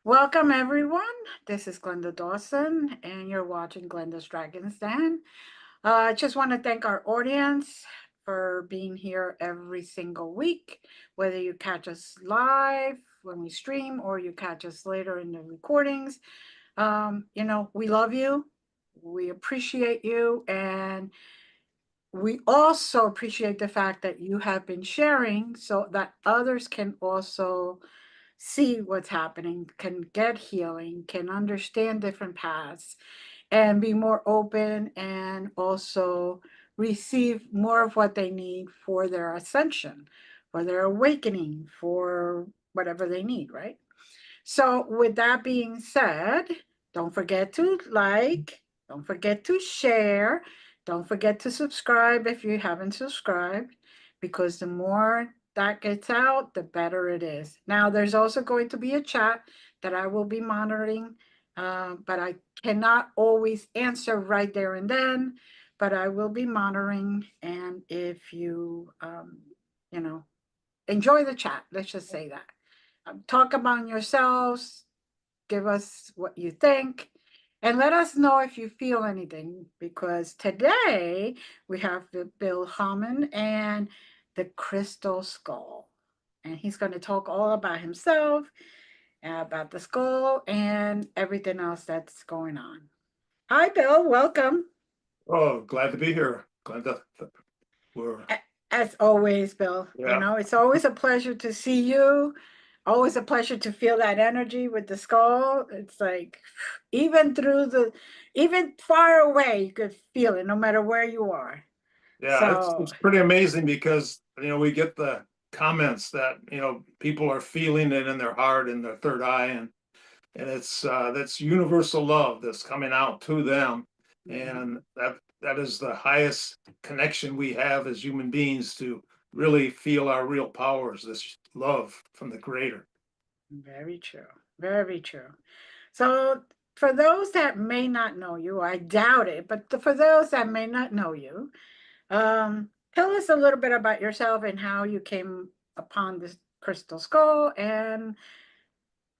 Welcome, everyone. This is Glenda Dawson, and you're watching Glenda's Dragon's Den. I just want to thank our audience for being here every single week, whether you catch us live when we stream or you catch us later in the recordings. We love you, we appreciate you, and we also appreciate the fact that you have been sharing so that others can also see what's happening, can get healing, can understand different paths, and be more open and also receive more of what they need for their ascension, for their awakening, for whatever they need, right? So, with that being said, don't forget to like, don't forget to share, don't forget to subscribe if you haven't subscribed, because the more that gets out, the better it is. Now, there's also going to be a chat that I will be monitoring, but I cannot always answer right there and then, but I will be monitoring. And if you know, enjoy the chat, let's just say that. Talk among yourselves, give us what you think, and let us know if you feel anything, because today we have Bill Homann and the Crystal Skull. And he's going to talk all about himself, about the skull, and everything else that's going on. Hi, Bill. Welcome. Oh, glad to be here, Glenda. We're As always, Bill, yeah, it's always a pleasure to see you. Always a pleasure to feel that energy with the skull. It's like even far away, you could feel it no matter where you are. yeah. It's So, it's pretty amazing because we get the comments that people are feeling it in their heart and their third eye, and it's that's universal love that's coming out to them, and that is the highest connection we have as human beings to really feel our real powers. This love from the Creator. very true. Very true. So, for those that may not know you, I doubt it, but for those that may not know you, tell us a little bit about yourself and how you came upon this crystal skull and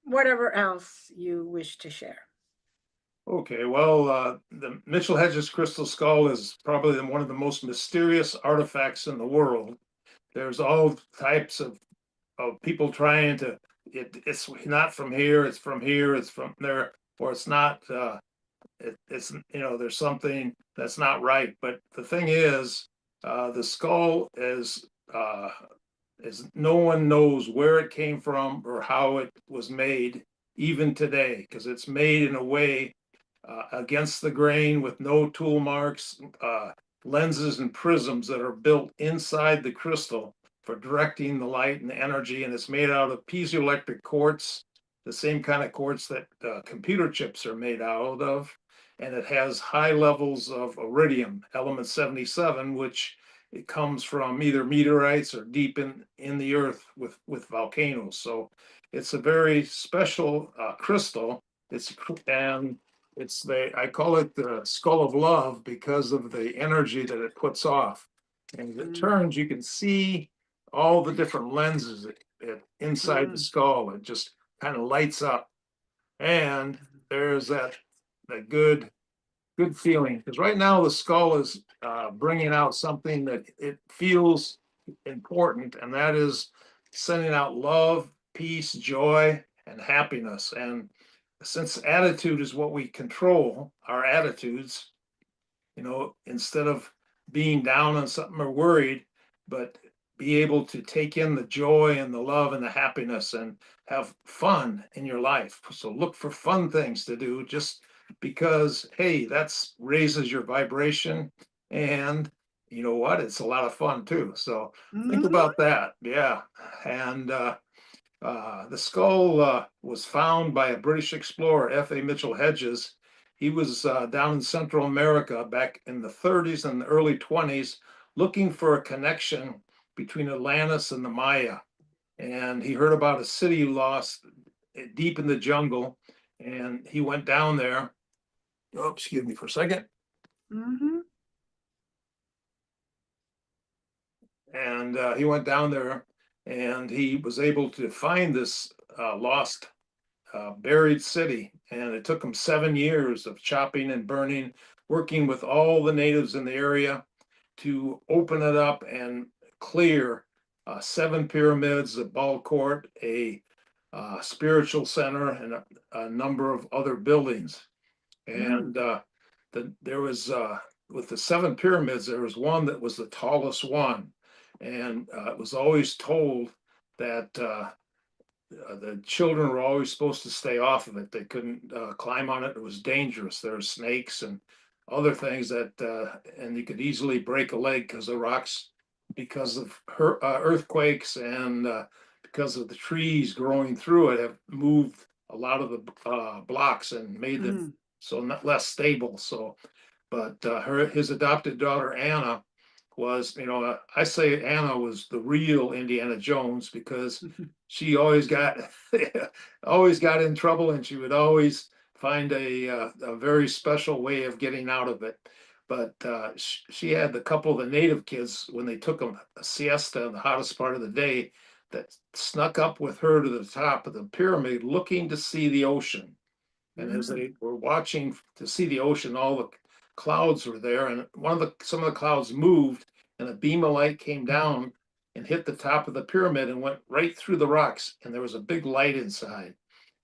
whatever else you wish to share. Okay, well, the Mitchell-Hedges Crystal Skull is probably one of the most mysterious artifacts in the world. There's all types of people trying to, it's not from here, it's from here, it's from there, or it's not, there's something that's not right. But the thing is, the skull is no one knows where it came from or how it was made, even today, because it's made in a way against the grain with no tool marks, lenses and prisms that are built inside the crystal for directing the light and the energy. And it's made out of piezoelectric quartz, the same kind of quartz that computer chips are made out of. And it has high levels of iridium, element 77, which it comes from either meteorites or deep in the earth with volcanoes. So it's a very special crystal. And I call it the skull of love because of the energy that it puts off. And as it turns, you can see all the different lenses inside the skull. It just kind of lights up. And there's that good feeling, because right now the skull is bringing out something that it feels important, and that is sending out love, peace, joy, and happiness. And since attitude is what we control, our attitudes, instead of being down on something or worried, but be able to take in the joy and the love and the happiness and have fun in your life. So look for fun things to do, just because, hey, that's raises your vibration. And you know what? It's a lot of fun too. So think about that. Yeah. And the skull was found by a British explorer, F.A. Mitchell-Hedges. He was down in Central America back in the 30s and the early 20s, looking for a connection between Atlantis and the Maya. And he heard about a city lost deep in the jungle, and he went down there. Oh, excuse me for a second. And he went down there, and he was able to find this lost buried city, and it took them 7 years of chopping and burning, working with all the natives in the area to open it up and clear 7 pyramids, a ball court, a spiritual center, and a number of other buildings. And there was with the 7 pyramids, there was one that was the tallest one, and it was always told that the children were always supposed to stay off of it. They couldn't climb on it. It was dangerous. There were snakes and other things that, and you could easily break a leg because the rocks, because of earthquakes and because of the trees growing through it, have moved a lot of the blocks and made them so not less stable. So, but his adopted daughter Anna was, I say Anna was the real Indiana Jones because she always got always got in trouble, and she would always find a very special way of getting out of it. But she had a couple of the native kids when they took a siesta in the hottest part of the day that snuck up with her to the top of the pyramid looking to see the ocean. And as they were watching to see the ocean, all the clouds were there, and some of the clouds moved, and a beam of light came down and hit the top of the pyramid and went right through the rocks, and there was a big light inside.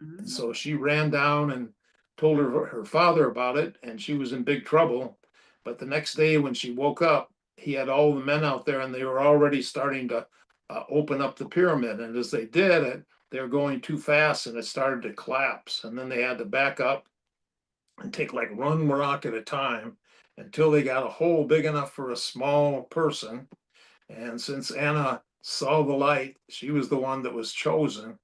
And so she ran down and told her father about it, and she was in big trouble. But the next day when she woke up, he had all the men out there, and they were already starting to open up the pyramid. And as they did it, they were going too fast, and it started to collapse. And then they had to back up and take like one rock at a time until they got a hole big enough for a small person. And since Anna saw the light, she was the one that was chosen.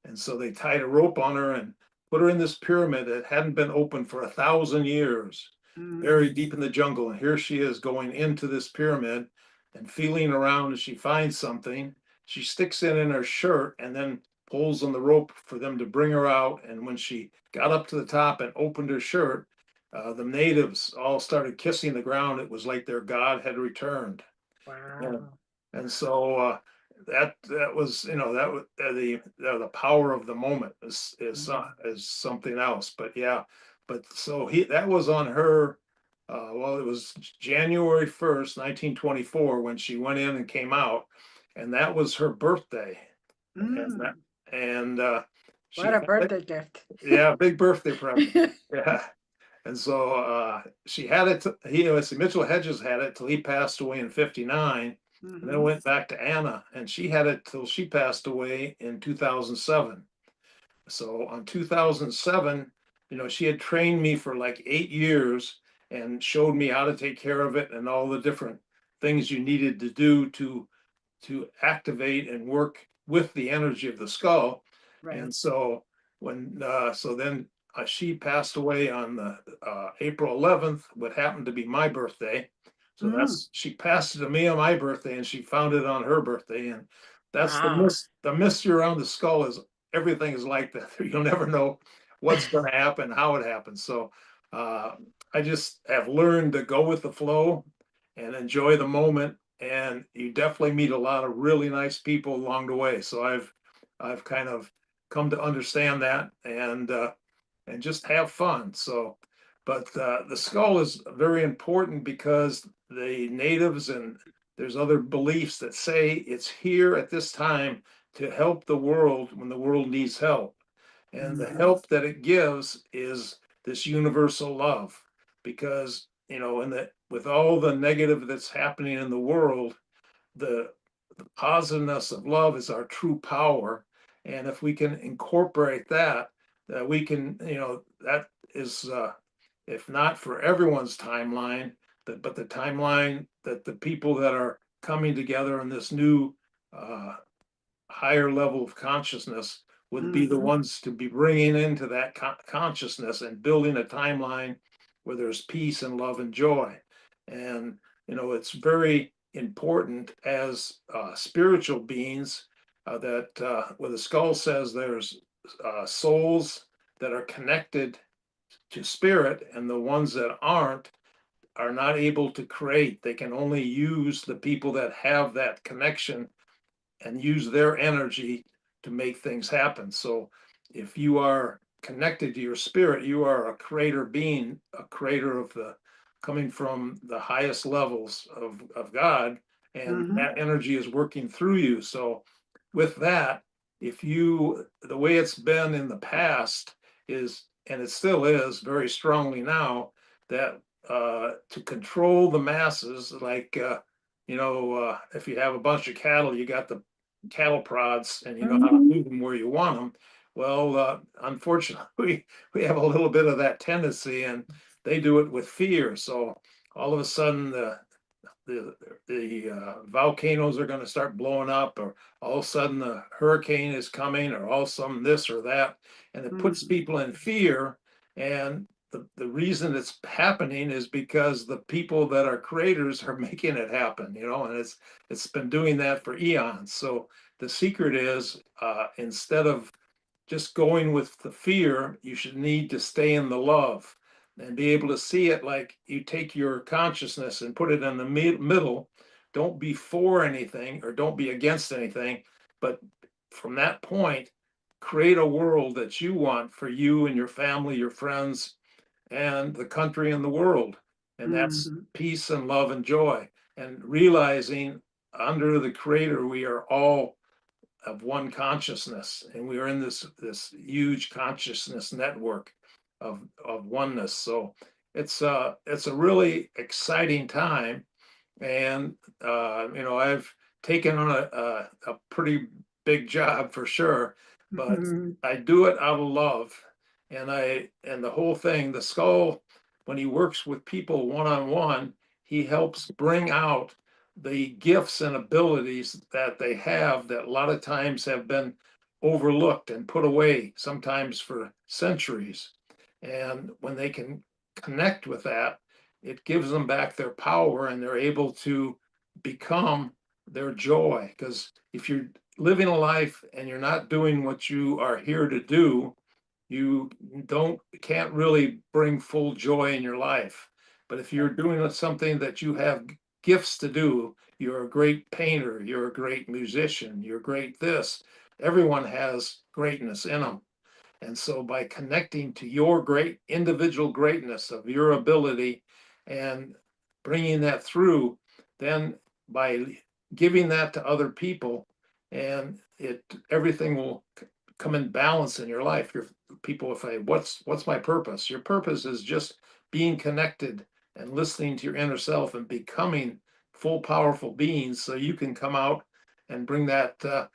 And so they tied a rope on her and put her in this pyramid that hadn't been opened for 1,000 years, buried deep in the jungle. And here she is going into this pyramid and feeling around, and she finds something. She sticks it in her shirt and then pulls on the rope for them to bring her out. And when she got up to the top and opened her shirt, the natives all started kissing the ground. It was like their God had returned. And, Wow. and so that was, that was the power of the moment is something else. But yeah, but so that was on her. Well, it was January 1st, 1924, when she went in and came out, and that was her birthday. And that, and What she a had it. birthday gift. Yeah, big birthday present. Yeah. And so she had it, Mitchell-Hedges had it till he passed away in 59, and then went back to Anna, and she had it till she passed away in 2007. So on 2007, she had trained me for like 8 years and showed me how to take care of it and all the different things you needed to do to activate and work with the energy of the skull. Right. And so then she passed away on the April 11th, what happened to be my birthday. So she passed it to me on my birthday, and she found it on her birthday. And that's Wow. the mystery around the skull is everything is like that. You'll never know what's going to happen, how it happens. So I just have learned to go with the flow and enjoy the moment. And you definitely meet a lot of really nice people along the way. So I've kind of come to understand that and just have fun. So, but the skull is very important because the natives and there's other beliefs that say it's here at this time to help the world when the world needs help. And the help that it gives is this universal love, because with all the negative that's happening in the world, the positiveness of love is our true power. And if we can incorporate that, we can, that is, if not for everyone's timeline, but the timeline that the people that are coming together in this new higher level of consciousness would be the ones to be bringing into that consciousness and building a timeline where there's peace and love and joy. And, it's very important as spiritual beings that where the skull says there's souls that are connected to spirit, and the ones that aren't are not able to create. They can only use the people that have that connection and use their energy to make things happen. So if you are connected to your spirit, you are a creator being, a creator of the coming from the highest levels of God, and Mm-hmm. that energy is working through you. So with that, if you, the way it's been in the past is, and it still is very strongly now, that to control the masses, like if you have a bunch of cattle, you got the cattle prods, and you know how to Mm-hmm. move them where you want them. Well, unfortunately, we have a little bit of that tendency, and they do it with fear. So all of a sudden, the volcanoes are going to start blowing up, or all of a sudden the hurricane is coming, or all of a sudden this or that, and it puts Mm-hmm. people in fear. And the reason it's happening is because the people that are creators are making it happen, and it's been doing that for eons. So the secret is, instead of just going with the fear, you should need to stay in the love and be able to see it like you take your consciousness and put it in the middle. Don't be for anything or don't be against anything, but from that point, create a world that you want for you and your family, your friends, and the country and the world. And that's Mm-hmm. peace and love and joy. And realizing under the Creator, we are all of one consciousness, and we are in this huge consciousness network of oneness. So it's a really exciting time, and I've taken on a pretty big job for sure, but Mm-hmm. I do it out of love. And the whole thing, the skull, when he works with people one on one, he helps bring out the gifts and abilities that they have that a lot of times have been overlooked and put away, sometimes for centuries. And when they can connect with that, it gives them back their power, and they're able to become their joy. Because if you're living a life and you're not doing what you are here to do, you can't really bring full joy in your life. But if you're doing something that you have gifts to do, you're a great painter, you're a great musician, you're great this. Everyone has greatness in them. And so by connecting to your great individual greatness of your ability and bringing that through, then by giving that to other people, and everything will come in balance in your life. Your people will say, what's my purpose? Your purpose is just being connected and listening to your inner self and becoming full, powerful beings, so you can come out and bring that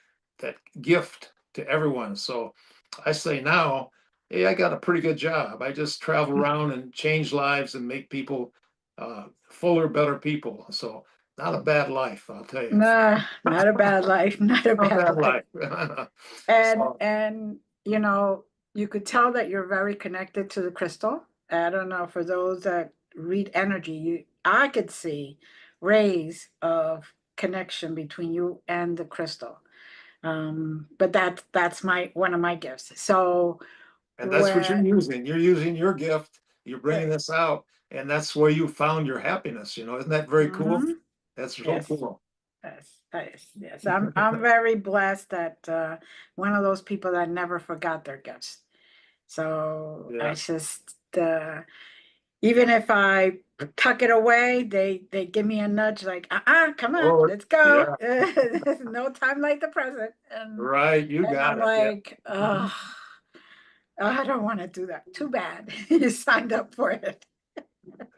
gift to everyone. So I say now, hey, I got a pretty good job. I just travel around and change lives and make people fuller, better people. So not a bad life, I'll tell you. Nah, not a bad life, not a Not a bad bad life. life. And So, and you know, you could tell that you're very connected to the crystal. I don't know, for those that read energy, I could see rays of connection between you and the crystal. But that's my one of my gifts. So and that's what you're when using. You're using your gift. You're bringing this out, and that's where you found your happiness. Isn't that very cool? mm-hmm, That's so yes, cool. yes. I'm very blessed that one of those people that never forgot their gifts. So I Yes. just even if I tuck it away, they give me a nudge like, come on, Oh, let's go. yeah. There's no time like the present. Right. You And I'm got it. Yeah. like, oh, I don't want to do that. Too bad. You signed up for it.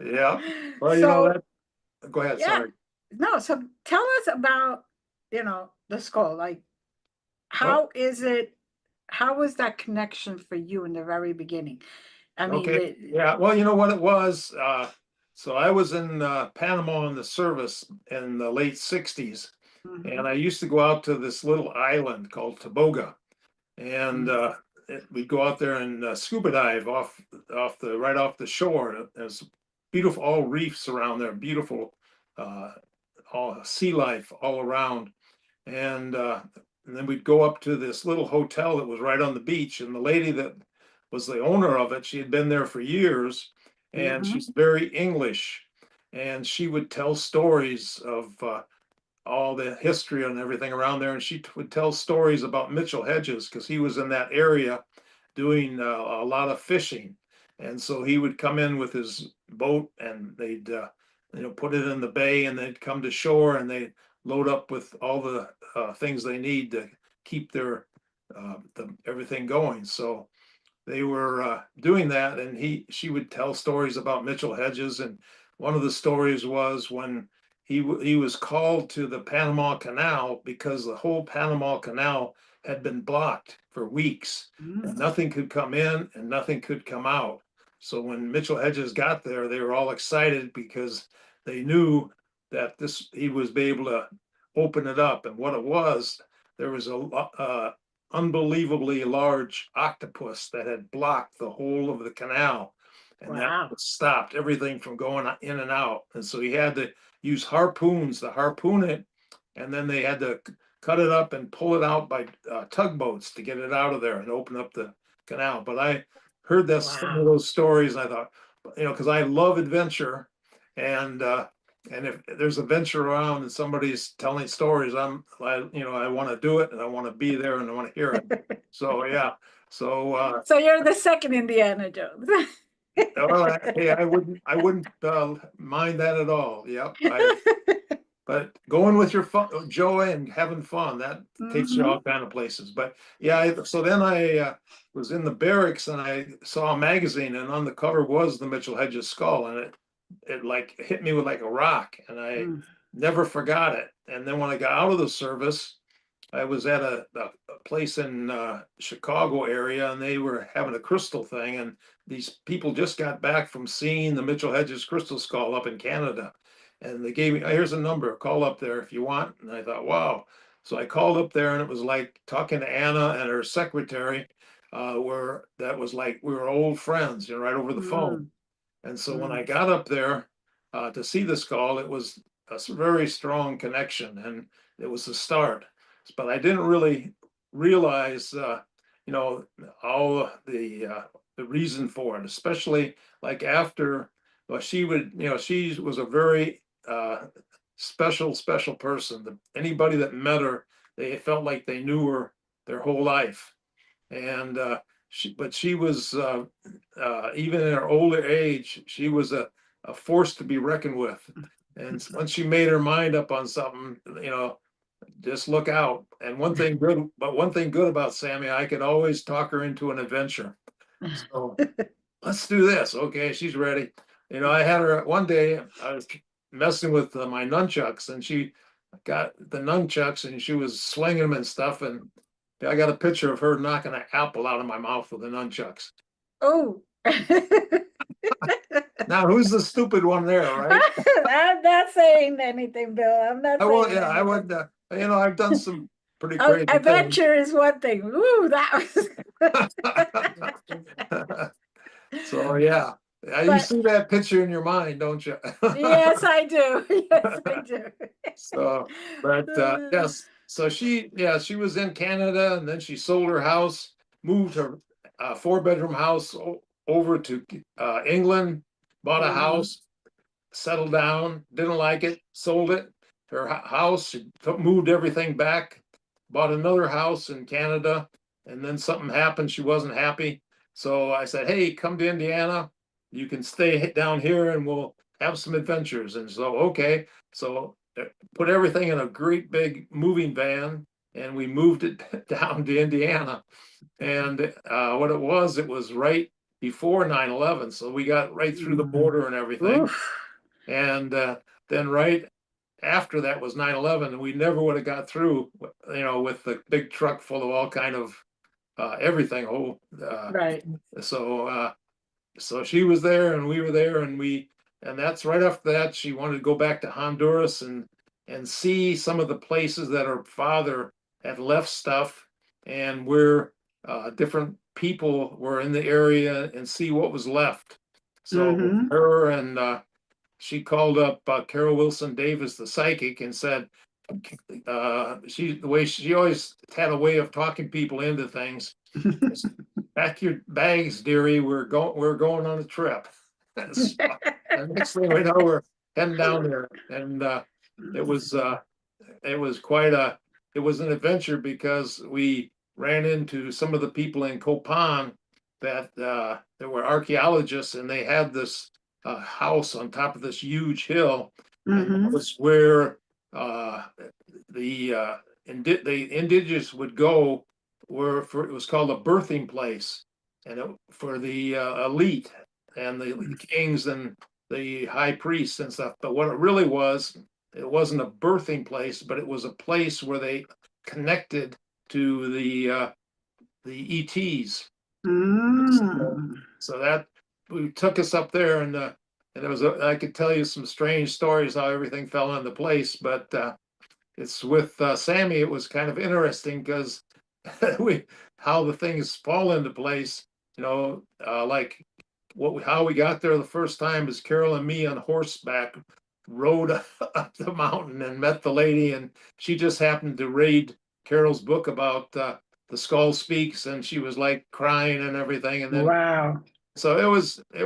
Yeah. Well, So that. Go ahead. yeah, Sorry. no, so tell us about, the skull. Like, Oh, how is it, how was that connection for you in the very beginning? I mean, okay. Yeah. Well, you know what it was. So I was in Panama in the service in the late '60s, and mhm, I used to go out to this little island called Toboga, and mhm, we'd go out there and scuba dive right off the shore. There's beautiful, all reefs around there, beautiful, uh, all sea life all around. And then we'd go up to this little hotel that was right on the beach, and the lady that was the owner of it, she had been there for years, and mhm, she's very English, and she would tell stories of all the history and everything around there, and she would tell stories about Mitchell-Hedges because he was in that area doing a lot of fishing. And so he would come in with his boat and they'd, put it in the bay and they'd come to shore and they'd load up with all the things they need to keep their everything going. So they were doing that, and she would tell stories about Mitchell-Hedges, and one of the stories was when he was called to the Panama Canal because the whole Panama Canal had been blocked for weeks, and nothing could come in and nothing could come out. So when Mitchell-Hedges got there, they were all excited because they knew that he was be able to open it up, and what it was, there was a unbelievably large octopus that had blocked the whole of the canal. And that Wow. stopped everything from going in and out. And so he had to use harpoons to harpoon it. And then they had to cut it up and pull it out by tugboats to get it out of there and open up the canal. But I heard some of Wow. those stories and I thought, because I love adventure, and if there's a venture around and somebody's telling stories, I want to do it and I want to be there and I want to hear it. So yeah. So So you're the second Indiana Jones. well, hey, I wouldn't mind that at all. Yep. But going with your joy and having fun, that takes you all kind of places. But yeah, so then I was in the barracks and I saw a magazine, and on the cover was the Mitchell-Hedges skull, and it like hit me with like a rock, and I never forgot it. And then when I got out of the service, I was at a place in Chicago area, and they were having a crystal thing, and these people just got back from seeing the Mitchell-Hedges Crystal Skull up in Canada. And they gave me, here's a number, call up there if you want. And I thought, wow. So I called up there, and it was like talking to Anna and her secretary, where that was like we were old friends, right over the phone. And so when I got up there to see the skull, it was a very strong connection, and it was the start. But I didn't really realize, all the reason for it, especially like after. Well, she was a very special person. Anybody that met her, they felt like they knew her their whole life. And she was even in her older age, she was a force to be reckoned with. And once she made her mind up on something, just look out. And one thing good about Sammy, I could always talk her into an adventure. So let's do this. Okay, she's ready. I had her one day, I was messing with my nunchucks, and she got the nunchucks and she was slinging them and stuff. And I got a picture of her knocking an apple out of my mouth with the nunchucks. Oh. Now, who's the stupid one there, right? I'm not saying anything, Bill. I'm not saying anything. I would, I've done some pretty crazy adventure is one thing. Ooh, that was. So, yeah. You see that picture in your mind, don't you? Yes, I do. Yes, I do. So, but yes. So she was in Canada, and then she sold her house, moved her 4-bedroom house over to England, bought a house, settled down, didn't like it, sold it. Her house, she moved everything back, bought another house in Canada, and then something happened. She wasn't happy. So I said, hey, come to Indiana. You can stay down here and we'll have some adventures. And so, okay. So put everything in a great big moving van, and we moved it down to Indiana. And what it was right before 9/11. So we got right through the border and everything. Oof. And then right after that was 9/11, and we never would have got through, with the big truck full of all kind of everything. Right. So she was there and we were there, and that's right after that she wanted to go back to Honduras and see some of the places that her father had left stuff, and where different people were in the area, and see what was left. So her and she called up Carol Wilson Davis, the psychic, and said, the way she always had a way of talking people into things. Pack your bags, dearie. We're going on a trip. So, the next thing we know, we're heading down there, and it was it was an adventure because we ran into some of the people in Copan that there were archaeologists, and they had this house on top of this huge hill, and that Mm-hmm. was where the the indigenous would go, where for it was called a birthing place, and for the elite and the kings and the high priests and stuff. But what it really was, it wasn't a birthing place, but it was a place where they connected to the ETs. So, Mm. so that we took us up there, and it was I could tell you some strange stories how everything fell into place, but it's with Sammy. It was kind of interesting because we how the things fall into place. Like how we got there the first time is Carol and me on horseback rode up the mountain and met the lady, and she just happened to read Carol's book about the skull speaks, and she was like crying and everything, and then Wow. so it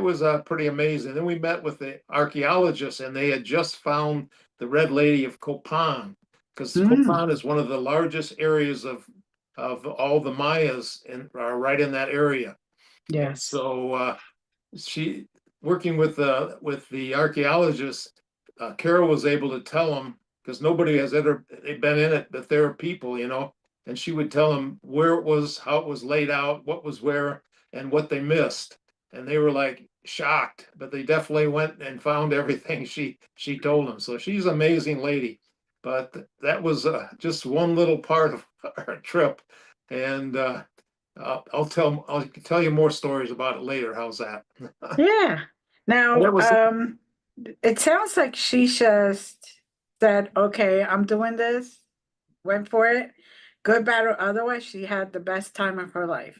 was pretty amazing. Then we met with the archaeologists, and they had just found the Red Lady of Copan, because Mm. Copan is one of the largest areas of all the Mayas and are right in that area. And Yes. so she working with the archaeologists, Carol was able to tell them because nobody has ever been in it, but there are people, and she would tell them where it was, how it was laid out, what was where, and what they missed, and they were like shocked, but they definitely went and found everything she told them. So she's an amazing lady. But that was just one little part of our trip, and I'll tell you more stories about it later. How's that? Yeah. That Now, was it sounds like she just said, okay, I'm doing this, went for it, good, bad, or otherwise. She had the best time of her life.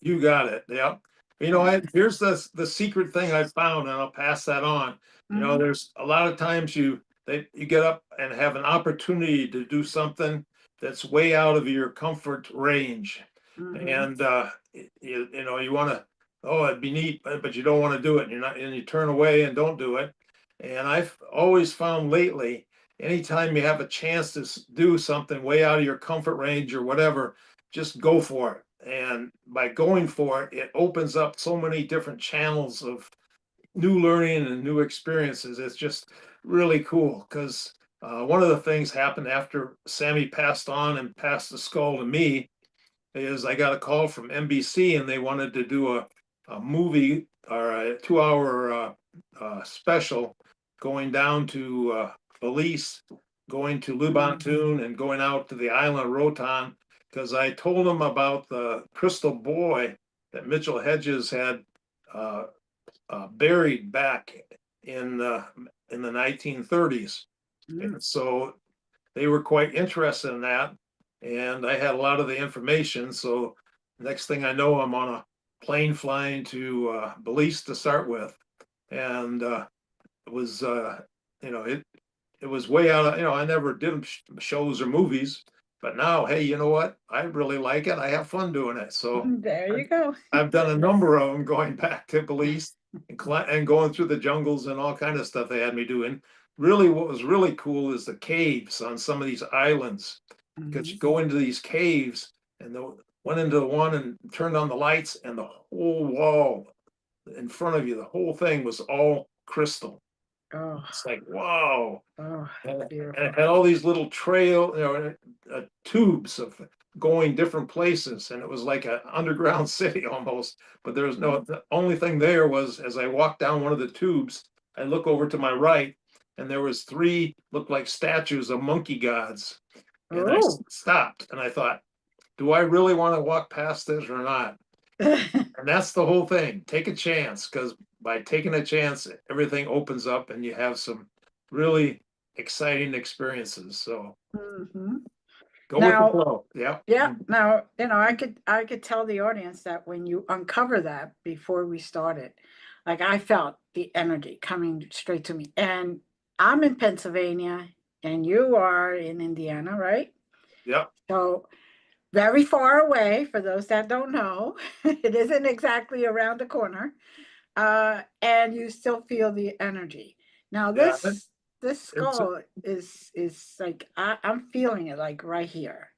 You got it. Yeah. Here's the secret thing I found, and I'll pass that on. Mm-hmm. There's a lot of times you get up and have an opportunity to do something that's way out of your comfort range. Mm-hmm. And you want to, oh, it'd be neat, but you don't want to do it. And you turn away and don't do it. And I've always found lately, anytime you have a chance to do something way out of your comfort range or whatever, just go for it. And by going for it, it opens up so many different channels of new learning and new experiences. It's just really cool because one of the things happened after Sammy passed on and passed the skull to me is I got a call from NBC, and they wanted to do a movie or a 2 hour special going down to Belize, going to Lubantun, and going out to the island of Rotan, because I told them about the crystal boy that Mitchell-Hedges had uh, buried back in the 1930s. Mm-hmm. And so they were quite interested in that, and I had a lot of the information. So next thing I know, I'm on a plane flying to Belize to start with, and it was it was way out of, I never did shows or movies, but now, hey, you know what? I really like it. I have fun doing it. So There I've, you go. I've done a number of them going back to Belize and going through the jungles and all kind of stuff they had me doing. Really, what was really cool is the caves on some of these islands, because Mm-hmm. you go into these caves and went into the one and turned on the lights, and the whole wall in front of you, the whole thing was all crystal. Oh, It's like, wow. oh, And beautiful. it had all these little tubes of going different places, and it was like an underground city almost. But there was the only thing there was, as I walked down one of the tubes, I look over to my right, and there was three looked like statues of monkey gods. And I Oh. stopped, and I thought, do I really want to walk past this or not? And that's the whole thing. Take a chance, because by taking a chance, everything opens up, and you have some really exciting experiences. So Mm-hmm. go with the Now, flow. Yeah. yeah, now, I could tell the audience that when you uncover that before we started, like I felt the energy coming straight to me. And I'm in Pennsylvania and you are in Indiana, right? Yeah. So very far away for those that don't know. It isn't exactly around the corner. And you still feel the energy. Now Yeah. this It's skull is like I'm feeling it like right here.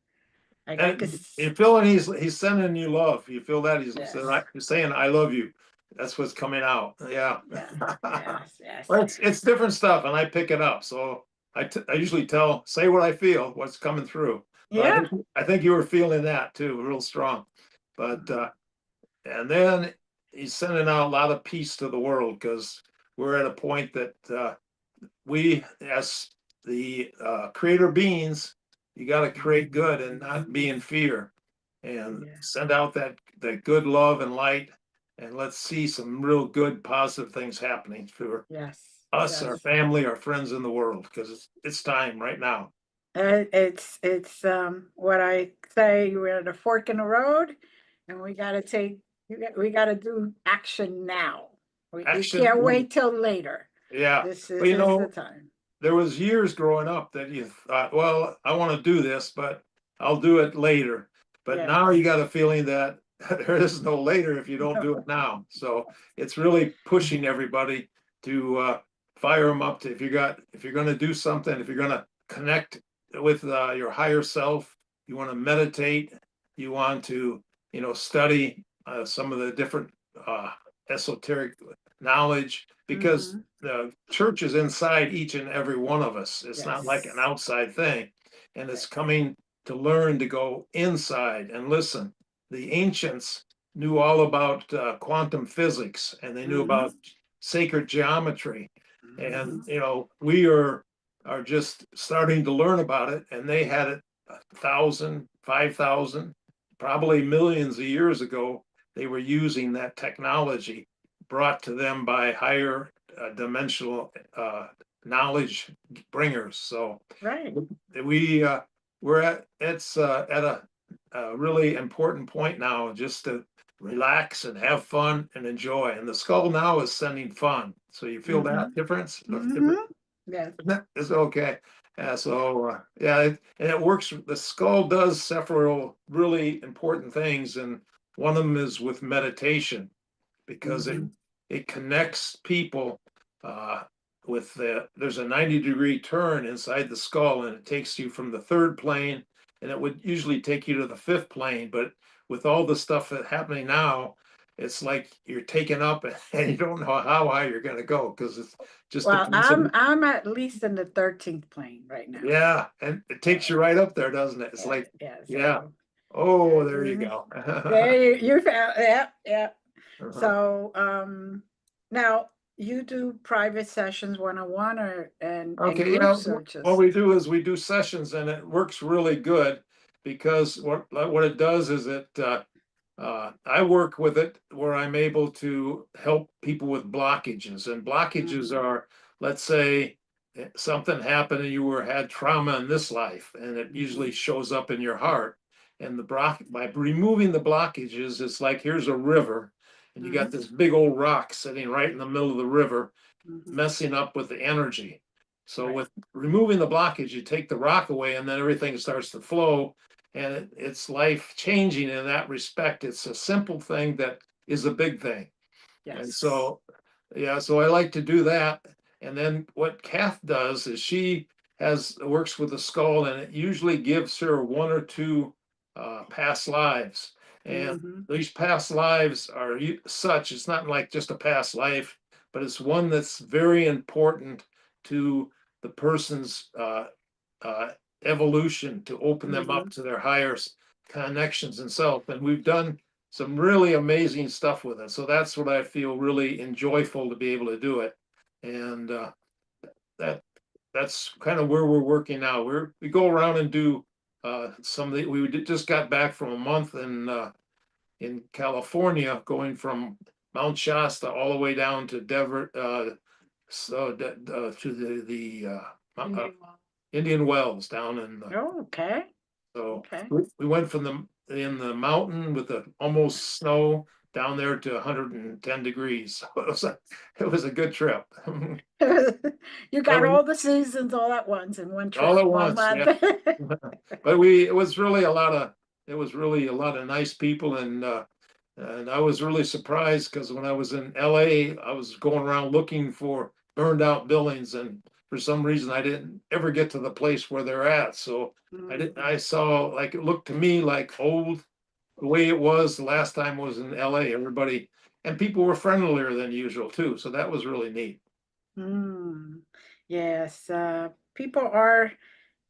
Like I could, And you feel it, he's sending you love. You feel that yes, he's saying, I love you. That's what's coming out. Yeah. yes, yes, yes. Well, it's different stuff, and I pick it up. So I usually say what I feel, what's coming through. But Yeah. I think you were feeling that too, real strong. But and then he's sending out a lot of peace to the world, because we're at a point that we, as the creator beings, you got to create good and not be in fear, and Yeah. send out that good love and light, and let's see some real good positive things happening for Yes. us, our Yes. family, our friends in the world, because it's time right now. It's what I say, we're at a fork in the road and we gotta do action now. We can't Action, wait till later. yeah. But This is the time. there was years growing up that you thought, well, I want to do this, but I'll do it later. But now you Yes. got a feeling that there is no later if you don't do it now. So it's really pushing everybody to fire them up to, if you're going to do something, if you're going to connect with your higher self, you want to meditate, you want to, study some of the different uh, esoteric knowledge, because Mhm. the church is inside each and every one of us. It's not like an Yes. outside thing. And it's Yes. coming to learn to go inside and listen. The ancients knew all about quantum physics, and they knew about Mhm. sacred geometry. And, Mhm. we are just starting to learn about it. And they had it 1,000, 5,000, probably millions of years ago. They were using that technology brought to them by higher dimensional knowledge bringers. So Right. we we're at it's at a really important point now, just to relax and have fun and enjoy. And the skull now is sending fun. So you feel that Mhm. difference? Mhm. Yes. It's okay. So yeah, and it works. The skull does several really important things, and one of them is with meditation, because it Mhm. it connects people uh, with there's a 90-degree turn inside the skull, and it takes you from the third plane, and it would usually take you to the fifth plane. But with all the stuff that's happening now, it's like you're taken up and you don't know how high you're going to go, because it's just Well, depends on, I'm at least in the 13th plane right now. yeah, and it takes you So right up there, doesn't it? It's yeah, like, yeah. yeah, So oh, there you mhm. go. There you found, yeah, yeah. Uh-huh. So now you do private sessions one-on-one or and Okay, yeah, groups or what just we do is we do sessions, and it works really good, because what it does is I work with it where I'm able to help people with blockages. And blockages mhm, are, let's say something happened and you had trauma in this life, and it usually mhm, shows up in your heart. And by removing the blockages, it's like, here's a river, and you got mhm, this big old rock sitting right in the middle of the river, mhm. messing up with the energy. So Right. with removing the blockage, you take the rock away, and then everything starts to flow, and it's life changing in that respect. It's a simple thing that is a big thing. And Yes. so, yeah, so I like to do that. And then what Kath does is she works with the skull, and it usually gives her one or two past lives. And Mhm, these past lives are such, it's not like just a past life, but it's one that's very important to the person's uh, evolution, to open them up mhm. to their higher connections and self. And we've done some really amazing stuff with it. So that's what I feel really enjoyable to be able to do it. And that that's kind of where we're working now. We go around and do we just got back from a month in California, going from Mount Shasta all the way down to Denver, to Indian mom. Indian Wells down in the. Oh, okay. So Okay. we went from in the mountain with the almost snow down there to 110 degrees. So it was a good trip. You got Well, all the seasons all at once in one all trip, at one once, month. yeah. But it was really a lot of nice people, and I was really surprised, because when I was in LA, I was going around looking for burned out buildings, and for some reason I didn't ever get to the place where they're at. So I saw, like, it looked to me like old, the way it was the last time was in LA. Everybody and people were friendlier than usual too. So that was really neat. Mm. Yes, people are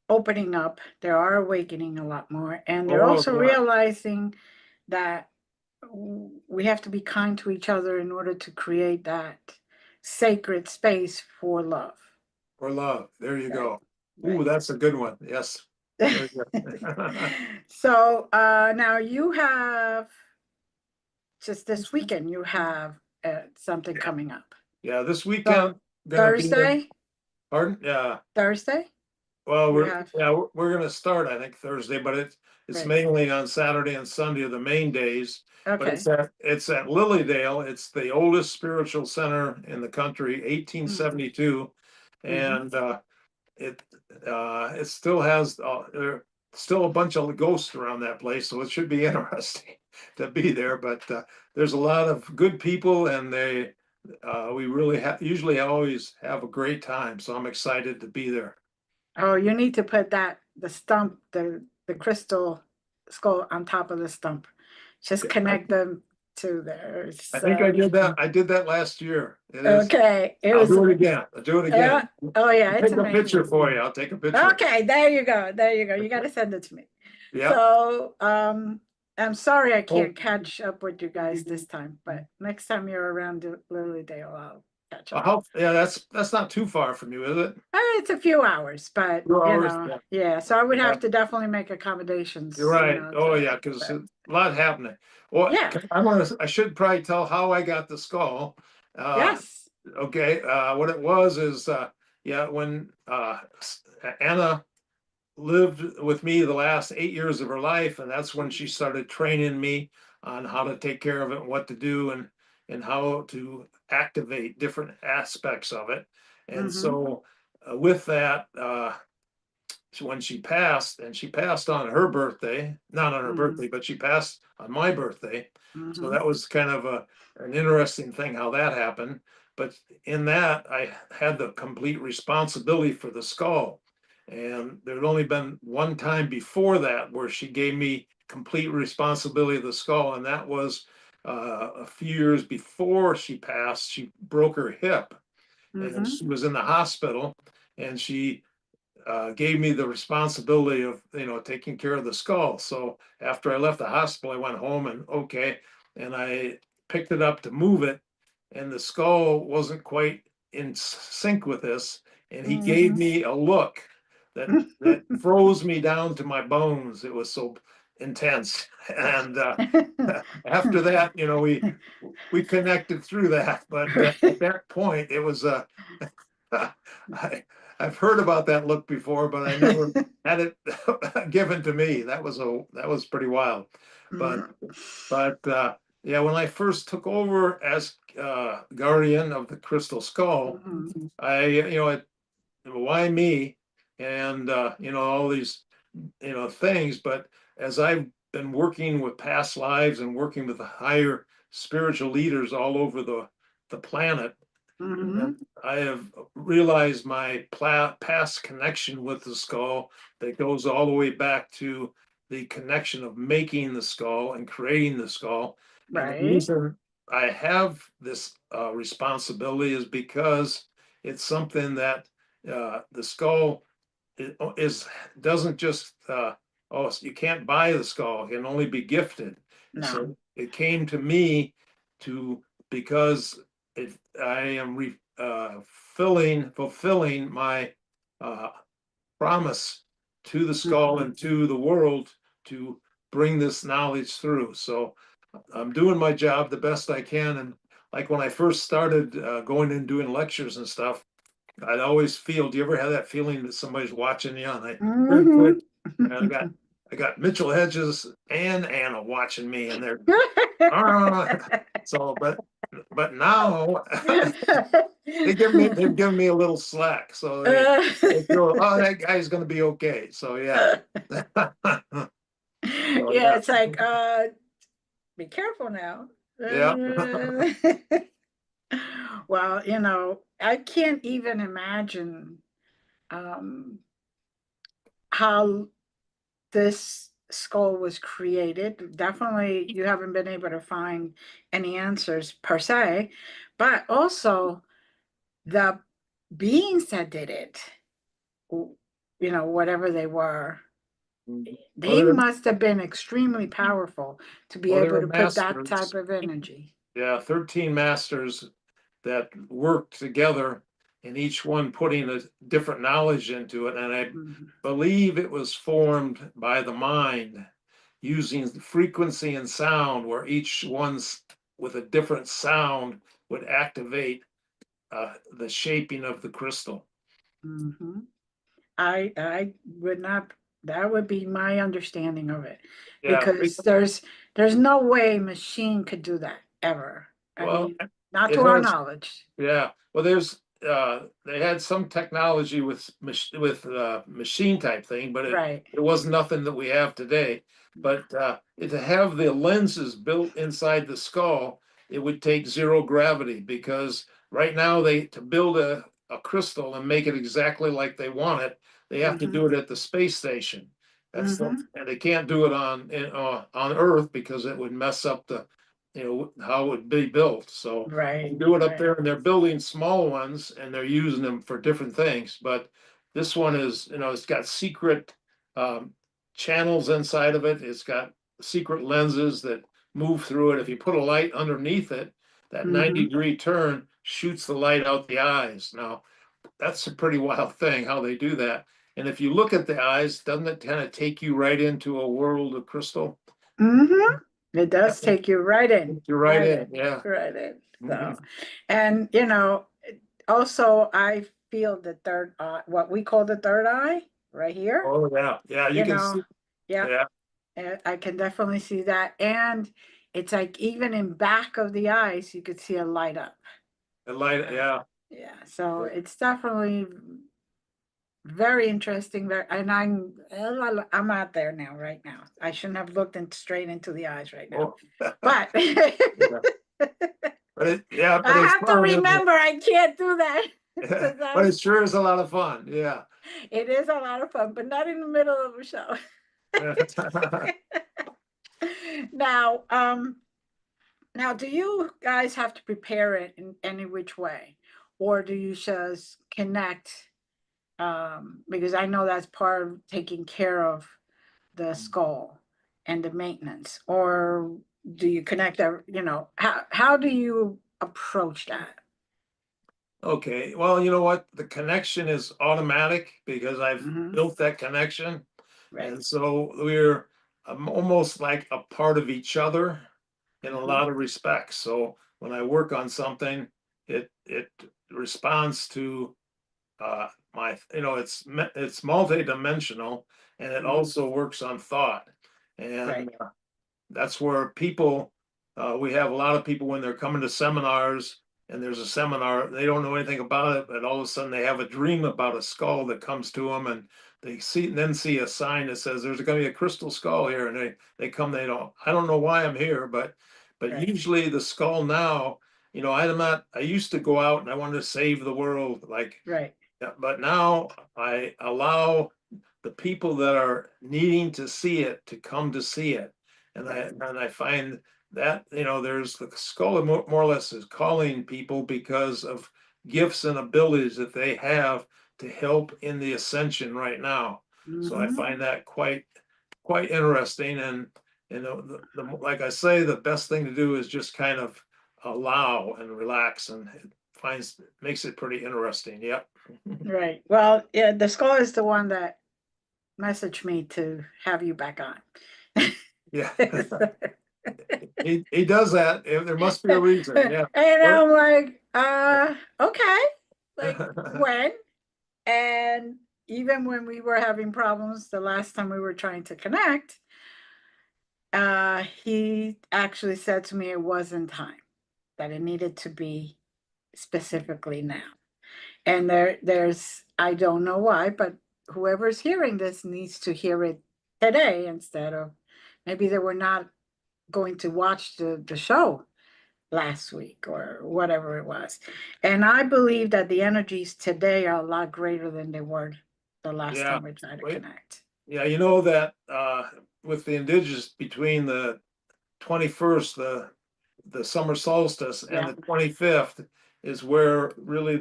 opening up. They are awakening a lot more, and they're Oh, also yeah. realizing that we have to be kind to each other in order to create that sacred space for love. For love. There you Right, go. Ooh, right. that's a good one. Yes. Very good. So now you have just this weekend. You have something coming up. Yeah, this So weekend gonna be in, Thursday, pardon? Yeah. Thursday, Well, you have we're gonna start, I think, Thursday, but it's right. mainly on Saturday and Sunday are the main days. But Okay. it's at Lilydale. It's the oldest spiritual center in the country, Mm-hmm. 1872. Mm-hmm. And it it still has there still a bunch of ghosts around that place, so it should be interesting to be there. But there's a lot of good people, and we really usually always have a great time. So I'm excited to be there. Oh, you need to put that the stump, the crystal skull on top of the stump. Just I, connect them to there. I think I did that. I did that last year. It is. Okay. It I'll was do it again. I'll do it uh, again. oh yeah, I'll it's take a picture amazing. for you. I'll take a picture. Okay, there you go. There you go. You got to send it to me. Yeah. So, I'm sorry I Oh, can't catch up with you guys this time, but next time you're around Lilydale, I'll catch up. yeah, that's not too far from you, is it? It's a few hours, but 2 hours. Yeah. yeah. So I would Yeah. have to definitely make You're accommodations, right. Oh, yeah, because but a lot happening. Well, yeah, I should probably tell how I got the skull. Uh, yes. okay, what it was is, yeah, when Anna lived with me the last 8 years of her life, and that's when she started training me on how to take care of it and what to do and how to activate different aspects of it. And Mm-hmm. so, with that, when she passed, and she passed on her birthday, not on her Mm-hmm. birthday, but she passed on my birthday. So Mm-hmm. that was kind of an interesting thing how that happened. But in that, I had the complete responsibility for the skull. And there had only been one time before that where she gave me complete responsibility of the skull, and that was a few years before she passed. She broke her hip, and Mm-hmm. she was in the hospital, and she gave me the responsibility of taking care of the skull. So after I left the hospital, I went home and okay, and I picked it up to move it, and the skull wasn't quite in sync with this, and he gave Mm-hmm. me a look that froze me down to my bones. It was so intense, and after that, we connected through that. But at that point, it was I, I've heard about that look before, but I never had it given to me. That was pretty wild. But Mhm. yeah, when I first took over as guardian of the Crystal Skull, Mhm. why me? And all these things. But as I've been working with past lives and working with the higher spiritual leaders all over the planet, and Mhm. I have realized my past connection with the skull that goes all the way back to the connection of making the skull and creating the skull. And the Right. reason I have this responsibility is because it's something that the skull is doesn't just you can't buy the skull, it can only be gifted. No. So it came to me to because I am fulfilling my uh, promise to the skull Mhm. and to the world to bring this knowledge through. So I'm doing my job the best I can. And like when I first started going and doing lectures and stuff, I'd always feel, do you ever have that feeling that somebody's watching you? And I very quick, Mhm. and I got Mitchell-Hedges and Anna watching me, and they're so, but now they've given me a little slack, so they feel, oh, that guy's going to be okay. So yeah, so Yeah, yeah, it's like, be careful now. yeah. Well, I can't even imagine. how this skull was created. Definitely, you haven't been able to find any answers per se, but also the beings that did it, whatever they were, Well, they must have been extremely powerful to be they able were to put that type masters. of energy. Yeah, 13 masters that worked together, and each one putting a different knowledge into it. And I Mhm. believe it was formed by the mind using frequency and sound, where each one's with a different sound would activate the shaping of the crystal. Mhm. I would not, that would be my understanding of it, Yeah, because there's no way machine could do that ever. I well, mean, not it to our has. knowledge. Yeah, well, there's they had some technology with machine type thing, but Right. it was nothing that we have today. But to have the lenses built inside the skull, it would take zero gravity, because right now they to build a crystal and make it exactly like they want it, they have to Mm-hmm. do it at the space station. Mm-hmm. And they can't do it on Earth because it would mess up the how it would be built. So they Right. do it up Right. there, and they're building small ones and they're using them for different things. But this one is, it's got secret um, channels inside of it. It's got secret lenses that move through it. If you put a light underneath it, that Mm-hmm. 90-degree turn shoots the light out the eyes. Now, that's a pretty wild thing how they do that. And if you look at the eyes, doesn't it kind of take you right into a world of crystal? Mm-hmm. It does take you right in, You're right right in, in, yeah. right in. So, Mhm. and also I feel the third eye, what we call the third eye, right here. Oh, yeah, yeah, you You can know, see, yep, yeah, I can definitely see that. And it's like even in back of the eyes, you could see a light up. the light, Uh, yeah. yeah, so it's definitely very interesting. I'm out there now, right now. I shouldn't have looked straight into the eyes right now, Oh, but yeah. But I it's have to fun, isn't remember I can't do that it? because But it sure is a lot of fun, yeah. it is a lot of fun, but not in the middle of a show. Now, now, do you guys have to prepare it in any which way, or do you just connect? Because I know that's part of taking care of the skull and the maintenance, or do you connect? How do you approach that? Okay, well, you know what? The connection is automatic because I've Hmm. built that connection. Right. And so we're almost like a part of each other in a Hmm. lot of respects. So when I work on something, it responds to it's multidimensional, and it Hmm. also works on thought. And Right. that's where people, we have a lot of people when they're coming to seminars, and there's a seminar, they don't know anything about it, but all of a sudden they have a dream about a skull that comes to them, and they see a sign that says there's going to be a crystal skull here, and they come, I don't know why I'm here, but Right. usually the skull now, I used to go out and I wanted to save the world, like, Right. yeah, but now I allow the people that are needing to see it to come to see it. Right. And I find that, there's the skull more or less is calling people because of gifts and abilities that they have to help in the ascension right now. So I Hmm. find that quite interesting. And like I say, the best thing to do is just kind of allow and relax, and it makes it pretty interesting. Yep. Right. Well, yeah, the skull is the one that messaged me to have you back on. Yeah. He does that. There must be a reason. And Yeah. What? I'm like, okay. Like when? And even when we were having problems the last time we were trying to connect, he actually said to me it wasn't time, that it needed to be specifically now. And there's, I don't know why, but whoever's hearing this needs to hear it today instead of, maybe they were not going to watch the show last week or whatever it was. And I believe that the energies today are a lot greater than they were the last Yeah. time we tried to Wait, connect. yeah, you know that with the indigenous between the 21st, the summer solstice, and Yeah. the 25th is where really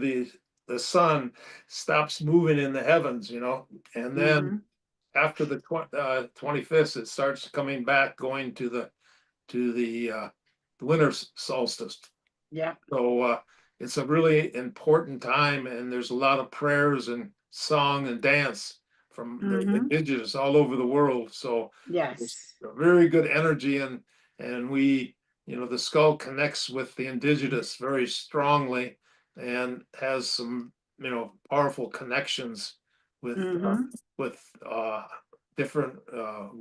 the sun stops moving in the heavens, and then Mm-hmm. after the 25th, it starts coming back, going to the winter solstice. Yeah. So it's a really important time, and there's a lot of prayers and song and dance from the Mm-hmm. indigenous all over the world. So there's Yes. a very good energy, and we, the skull connects with the indigenous very strongly, and has some, powerful connections with uh, Mm-hmm. with different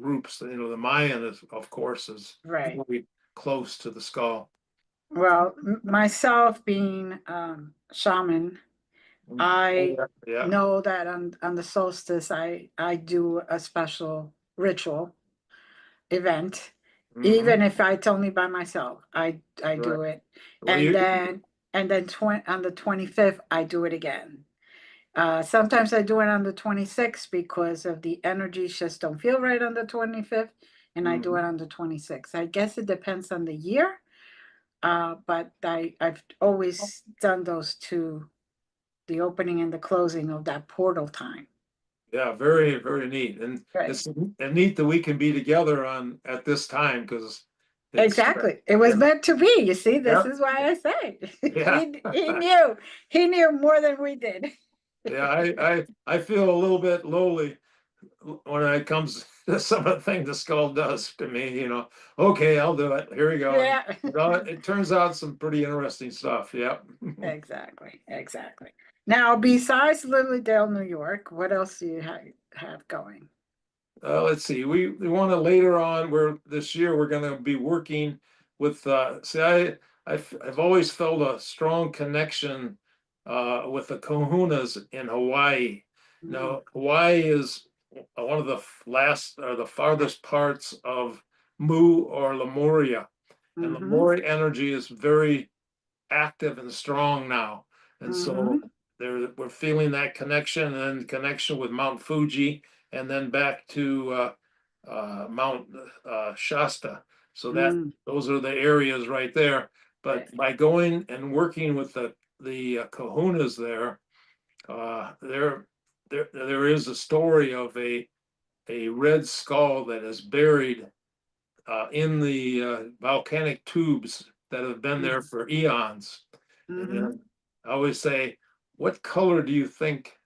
groups. The Mayan is, of course, is Right. very close to the skull. Well, myself being shaman, Oh, I yeah, yeah. know that on the solstice I do a special ritual event, Hmm. even if it's only by myself. I Right. do it, Well, and you, then on the 25th I do it again. Sometimes I do it on the 26th because of the energies just don't feel right on the 25th, and I do it mhm. on the 26th. I guess it depends on the year, but I've always done those two, the opening and the closing of that portal time. Yeah, very, very neat. And Right. it's neat that we can be together at this time, because it's, Exactly. It was yeah, meant to be. You see, this yeah, is why I say yeah. he knew more than we did. Yeah, I feel a little bit lowly when it comes to some of the things the skull does to me, Okay, I'll do it. Here we go. And Yeah. it turns out some pretty interesting stuff. Yep. Exactly. Exactly. Now, besides Lilydale, New York, what else do you have going? Let's see. We want to later on. Where this year we're going to be working with. See, I've always felt a strong connection with the Kahunas in Hawaii. Mm, Now, Hawaii is one of the last or the farthest parts of Mu or Lemuria, and mm-hmm. Lemuria energy is very active and strong now. And so Mm-hmm. we're feeling that connection, and connection with Mount Fuji, and then back to Mount Shasta. So Mm, those are the areas right there. right. But by going and working with the Kahunas there, there is a story of a red skull that is buried in the volcanic tubes that have been there for eons. Mm-hmm. And I always say, what color do you think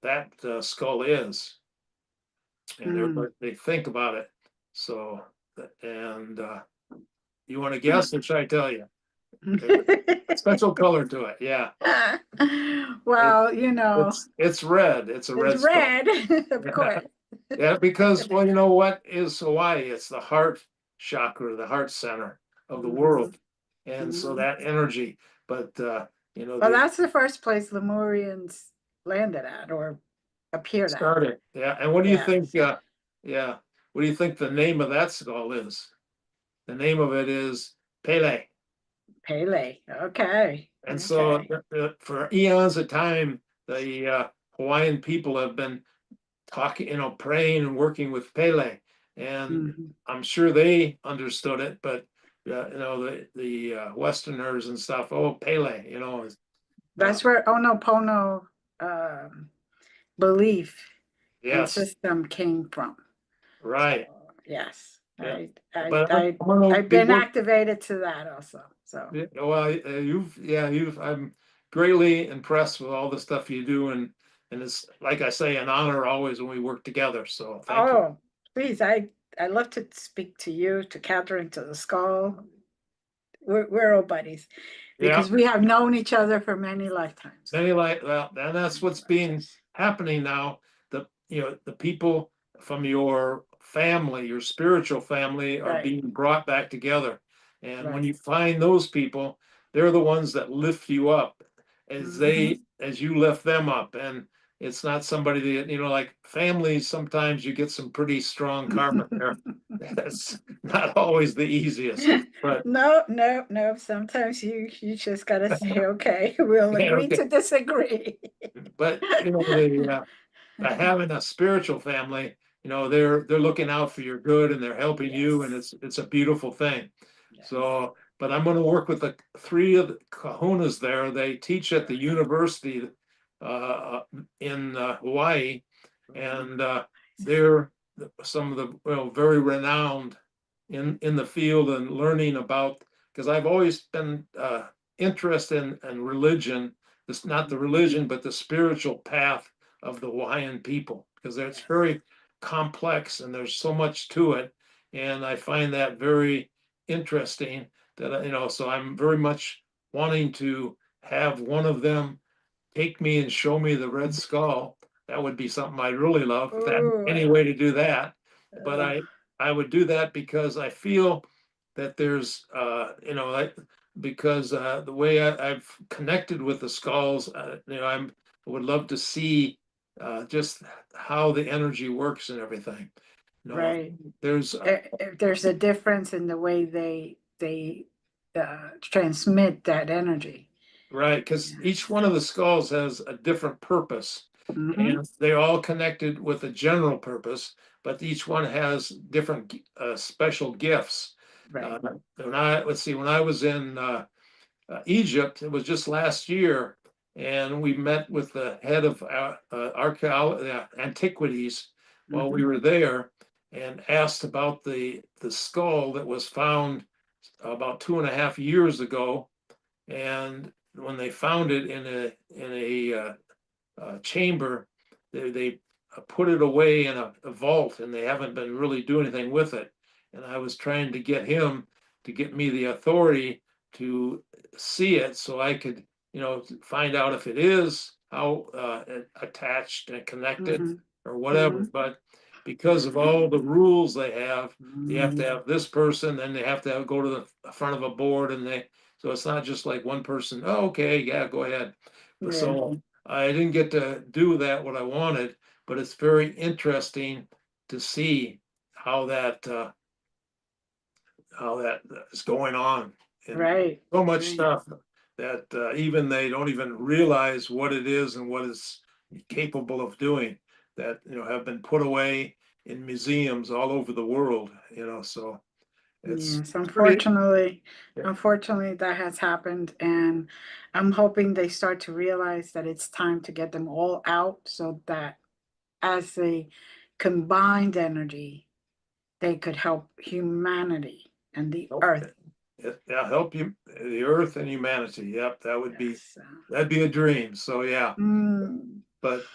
that skull is? And Mm. everybody, they think about it. So, and you want to guess, or should I tell you? There's a special color to it. Yeah, it, Well, it's red. It's a it's red skull. red, of Yeah, course. yeah. Because, well, you know what is Hawaii? It's the heart chakra, the heart center of the Mm-hmm. world, and so Mm-hmm. that energy. But Well, the that's the first place Lemurians landed at or appeared at. started. Yeah, and what do you think? Yes. Yeah, what do you think the name of that skull is? The name of it is Pele. Pele. Okay. And so Okay. for eons of time, the Hawaiian people have been talking, praying and working with Pele, and Hmm. I'm sure they understood it, but the Westerners and stuff, oh Pele, uh, That's where Onopono um, belief and yes, system came from. So right, yes, yeah. I But I I'm gonna I've be been working. activated to that also. So Well, I'm greatly impressed with all the stuff you do, and it's like I say, an honor always when we work together. So thank you. oh, please, I love to speak to you, to Catherine, to the skull. We're all buddies Yeah, because we have known each other for many lifetimes. many like well, and that's Many what's been lifetimes. happening now. The people from your family, your spiritual family, are Right, being brought back together. And when right. you find those people, they're the ones that lift you up Hmm. as you lift them up. And it's not somebody that, like families, sometimes you get some pretty strong karma there. That's not always the easiest, but No, no, no. Sometimes you just gotta say, okay, we'll yeah, agree okay. to disagree. But having a spiritual family, they're looking out for your good and they're helping you, and Yes. it's a beautiful thing. Yes. So, but I'm going to work with the three of the kahunas there. They teach at the university in Hawaii, and they're some of the very renowned in the field and learning about, because I've always been interested in religion. This not the religion, but the spiritual path of the Hawaiian people, because it's Yes. very complex and there's so much to it, and I find that very interesting. So I'm very much wanting to have one of them take me and show me the Red Skull. That would be something I'd really love, if that Oh, any way to do that. But uh, I would do that because I feel that there's because the way I've connected with the skulls, I would love to see just how the energy works and everything. You know, right. there's If there's a difference in the way they transmit that energy. right, because each one of the skulls has a different purpose, Mm-hmm. and they're all connected with a general purpose, but each one has different special gifts. Right. Let's see, when I was in Egypt, it was just last year, and we met with the head of antiquities while we Mm-hmm. were there, and asked about the skull that was found about 2.5 years ago. And when they found it in a chamber, they put it away in a vault, and they haven't been really doing anything with it. And I was trying to get him to get me the authority to see it, so I could, find out if it is how attached and connected Mm-hmm. or whatever. Mm-hmm. But because of all the rules they have, you have to Mm-hmm. have this person, then they have to go to the front of a board, and so it's not just like one person. Oh, okay, yeah, go ahead. But Yeah. so I didn't get to do that what I wanted, but it's very interesting to see how that is going on, and Right. so much Right. stuff that even they don't even realize what it is and what it's capable of doing, that have been put away in museums all over the world. So Yes, it's pretty. Yeah. unfortunately, that has happened, and I'm hoping they start to realize that it's time to get them all out so that as a combined energy, they could help humanity and the earth. Yeah, help you, the earth and humanity. Yep, Yes. that'd be a dream. So yeah, Mm, but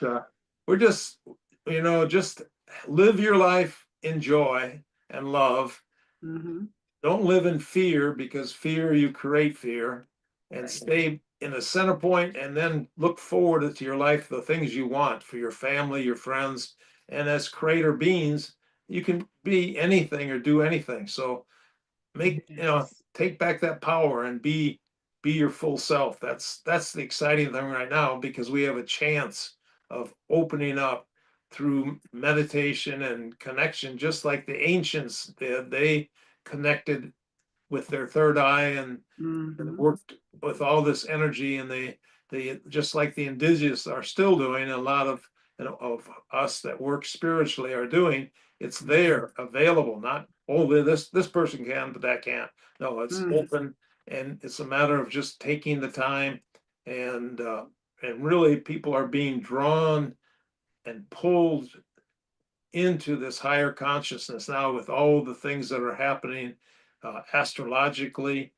we're just live your life, enjoy and love. mm-hmm. Don't live in fear, because fear, you create fear, and Right. stay in the center point, and then look forward to your life, the things you want for your family, your friends, and as creator beings, you can be anything or do anything. So Yes. take back that power and be your full self. That's the exciting thing right now, because we have a chance of opening up through meditation and connection, just like the ancients did. They connected with their third eye, and Mm-hmm. worked with all this energy, and they just like the indigenous are still doing, a lot of us that work spiritually are doing. It's there, available, not only this person can but that can't. No, it's Mm, open, and it's a matter of just taking the time, and really people are being drawn and pulled into this higher consciousness now, with all the things that are happening astrologically,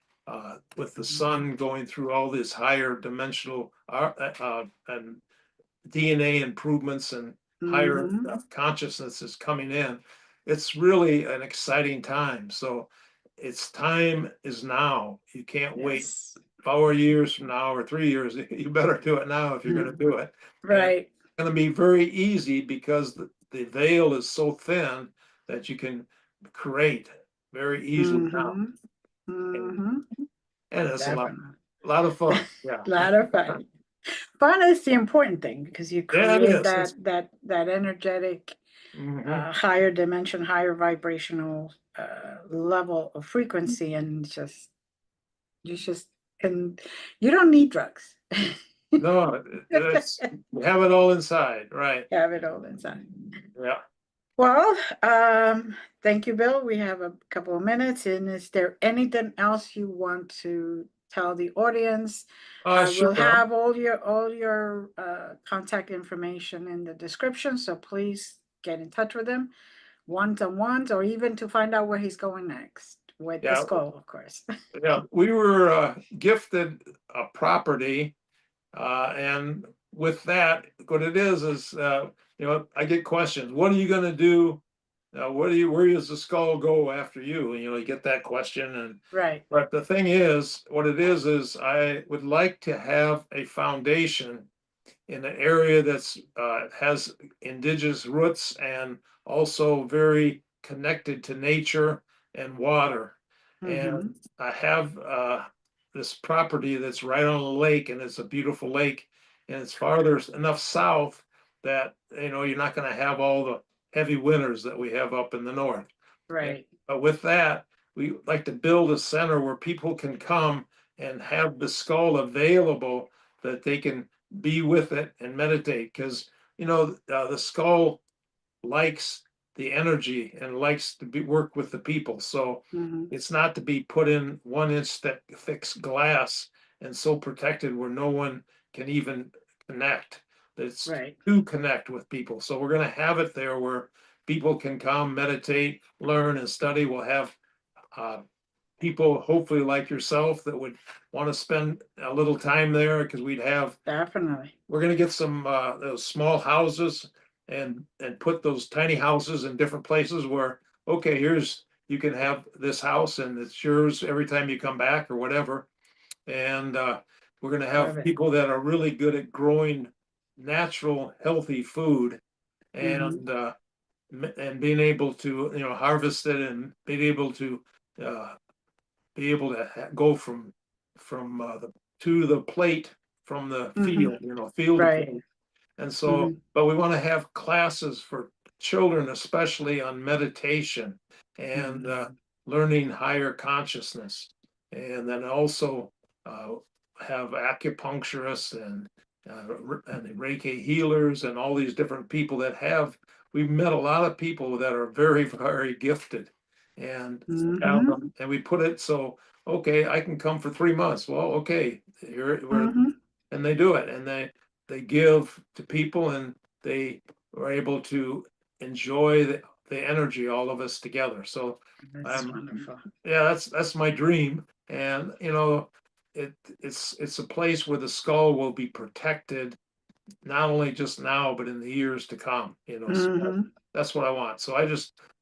with the sun going through all this higher dimensional and DNA improvements, and higher mm-hmm. consciousness is coming in. It's really an exciting time. So it's time is now. You can't wait Yes. 4 years from now or 3 years. You better do it now if you're going to Mm, do it. And right. it's going to be very easy, because the veil is so thin that you can create very easily now. Mm-hmm. And, Mm-hmm. and it's a Definitely. lot of fun. Yeah. Lot of fun. Fun is the important thing because you Yeah, it create is. that energetic, Mhm. higher dimension, higher vibrational level of frequency, and just you just and you don't need drugs. No, it's we have it all inside, right? Have it all inside. Yeah. Well, thank you, Bill. We have a couple of minutes, and is there anything else you want to tell the audience? I Sure. will have all your contact information in the description, so please get in touch with him, one-on-ones, or even to find out where he's going next with the Yeah. skull, of course. Yeah. We were gifted a property, and with that, what it is, I get questions. What are you going to do? Where does the skull go after you? And you get that question. And Right. but the thing is, what it is I would like to have a foundation in an area that's has indigenous roots and also very connected to nature and water. Mm-hmm. And I have this property that's right on a lake, and it's a beautiful lake, and it's farther enough south that you're not going to have all the heavy winters that we have up in the north. And, Right. but with that, we like to build a center where people can come and have the skull available that they can be with it and meditate, because the skull likes the energy and likes to work with the people. So Mm-hmm. it's not to be put in 1 inch thick glass and so protected where no one can even connect. It's Right. to connect with people. So we're going to have it there where people can come, meditate, learn, and study. We'll have uh, people hopefully like yourself that would want to spend a little time there, because Definitely. we're going to get some those small houses and put those tiny houses in different places where, okay, here's, you can have this house and it's yours every time you come back or whatever. And we're going to Love have it. people that are really good at growing natural healthy food, Mm-hmm. and being able to harvest it and uh, be able to go from the to the plate, from the Mm-hmm. field to Right. plate. And so, Mm-hmm. but we want to have classes for children, especially on meditation and Mm-hmm. learning higher consciousness. And then also uh, have acupuncturists and Reiki healers and all these different people we've met a lot of people that are very, very gifted. And Mm-hmm. and we put it so, okay, I can come for 3 months. Well, okay, Mm-hmm. and they do it, and they give to people, and they are able to enjoy the energy, all of us together. So That's um wonderful. yeah, that's my dream. And it's a place where the skull will be protected, not only just now but in the years to come. So Mm-hmm. that's what I want. So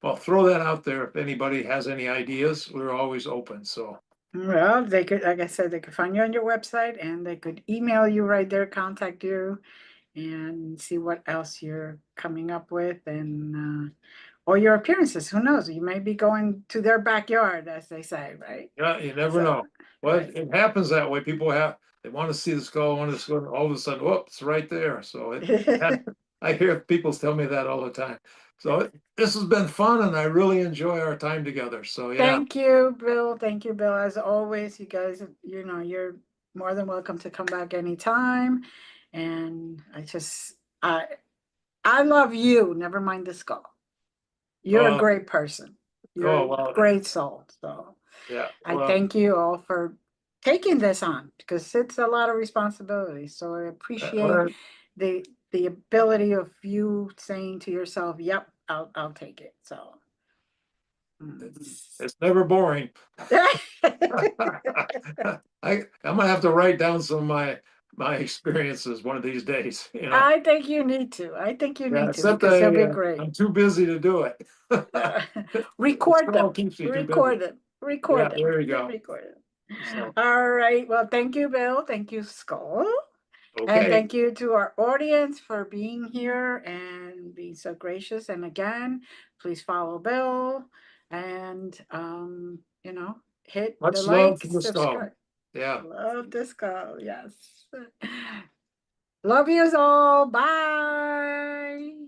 I'll throw that out there. If anybody has any ideas, we're always open. So Well, they could, like I said, they could find you on your website and they could email you right there, contact you, and see what else you're coming up with and or your appearances. Who knows? You may be going to their backyard, as they say, right? yeah, you never So, know. Well, right. it happens that way. People they want to see the skull, want to see it, all of a sudden, whoops, it's right there. So I hear people tell me that all the time. So this has been fun, and I really enjoy our time together. So yeah, Thank you, Bill. Thank you, Bill. As always, you guys, you're more than welcome to come back anytime. And I I love you. Never mind the skull. You're a uh, great person. You're oh a well, great soul. So yeah, I well, thank you all for taking this on because it's a lot of responsibility. So I appreciate well, the ability of you saying to yourself, "Yep, I'll take it." So. it's never boring. I'm gonna have to write down some of my experiences one of these days. I think you need to. I think you Yeah, need to except because he'll be great. I'm too busy to do it. Uh, The record skull them. keeps me too busy. Record them. Yeah, Record them. there you go. Record them. So, All right. Well, thank you, Bill. Thank you, Skull. And okay, thank you to our audience for being here and being so gracious. And again, please follow Bill and hit the much love like, to the skull. subscribe. Yeah. Love the skull, yes. Love yous all. Bye.